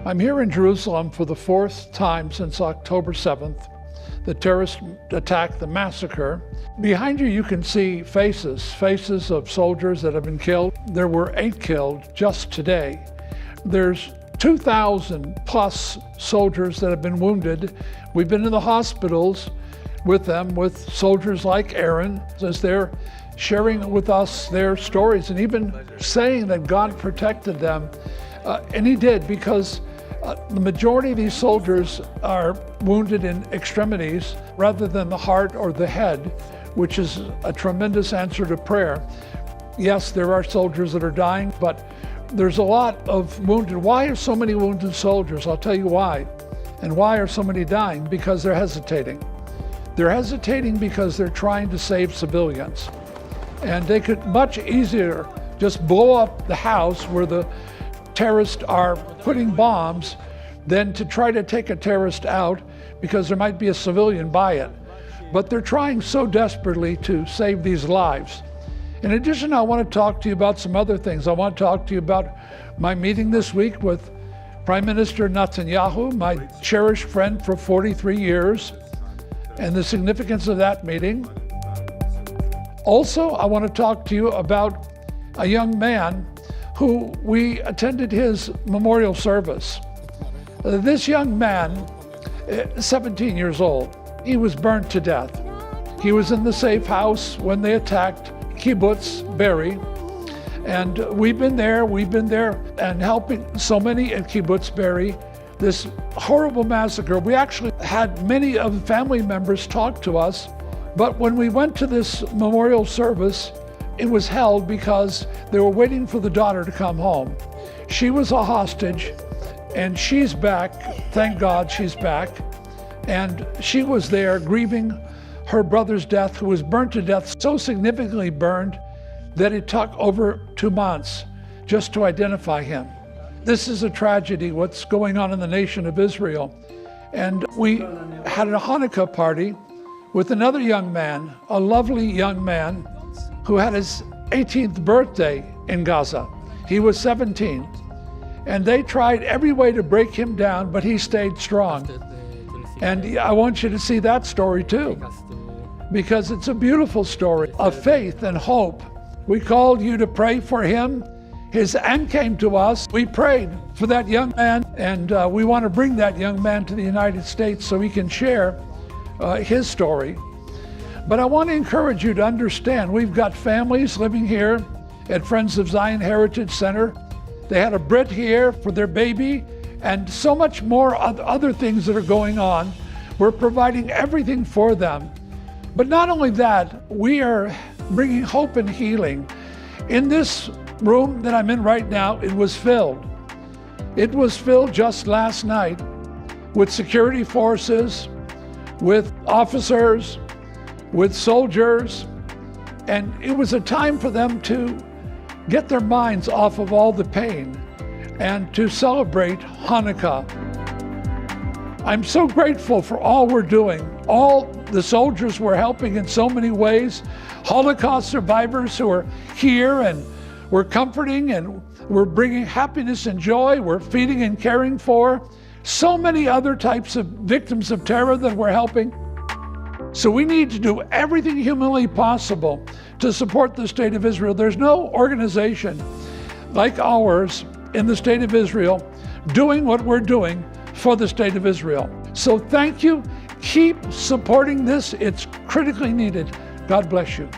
I'm here in Jerusalem for the fourth time since October 7th, the terrorist attack, the massacre. Behind you can see faces of soldiers that have been killed. There were 8 killed just today. There's 2,000 plus soldiers that have been wounded. We've been in the hospitals with them, with soldiers like Aaron, as they're sharing with us their stories and even saying that God protected them. And he did, because the majority of these soldiers are wounded in extremities rather than the heart or the head, which is a tremendous answer to prayer. Yes, there are soldiers that are dying, but there's a lot of wounded. Why are so many wounded soldiers? I'll tell you why. And why are so many dying? Because they're hesitating. They're hesitating because they're trying to save civilians. And they could much easier just blow up the house where the terrorists are putting bombs than to try to take a terrorist out, because there might be a civilian by it. But they're trying so desperately to save these lives. In addition, I want to talk to you about some other things. I want to talk to you about my meeting this week with Prime Minister Netanyahu, my cherished friend for 43 years, and the significance of that meeting. Also, I want to talk to you about a young man who we attended his memorial service. This young man, 17 years old, he was burned to death. He was in the safe house when they attacked Kibbutz Be'eri, and we've been there and helping so many at Kibbutz Be'eri. This horrible massacre, we actually had many of the family members talk to us, but when we went to this memorial service, it was held because they were waiting for the daughter to come home. She was a hostage, and she's back. Thank God she's back. And she was there grieving her brother's death, who was burned to death, so significantly burned that it took over 2 months just to identify him. This is a tragedy, what's going on in the nation of Israel. And we had a Hanukkah party with another young man, a lovely young man, who had his 18th birthday in Gaza. He was 17. And they tried every way to break him down, but he stayed strong. And I want you to see that story too, because it's a beautiful story of faith and hope. We called you to pray for him. His aunt came to us. We prayed for that young man, and we want to bring that young man to the United States so he can share his story. But I want to encourage you to understand, we've got families living here at Friends of Zion Heritage Center. They had a Brit here for their baby, and so much more other things that are going on. We're providing everything for them. But not only that, we are bringing hope and healing. In this room that I'm in right now, it was filled. It was filled just last night with security forces, with officers, with soldiers, and it was a time for them to get their minds off of all the pain and to celebrate Hanukkah. I'm so grateful for all we're doing. All the soldiers we're helping in so many ways, Holocaust survivors who are here, and we're comforting and we're bringing happiness and joy, we're feeding and caring for. So many other types of victims of terror that we're helping. So we need to do everything humanly possible to support the state of Israel. There's no organization like ours in the state of Israel doing what we're doing for the state of Israel. So thank you. Keep supporting this. It's critically needed. God bless you.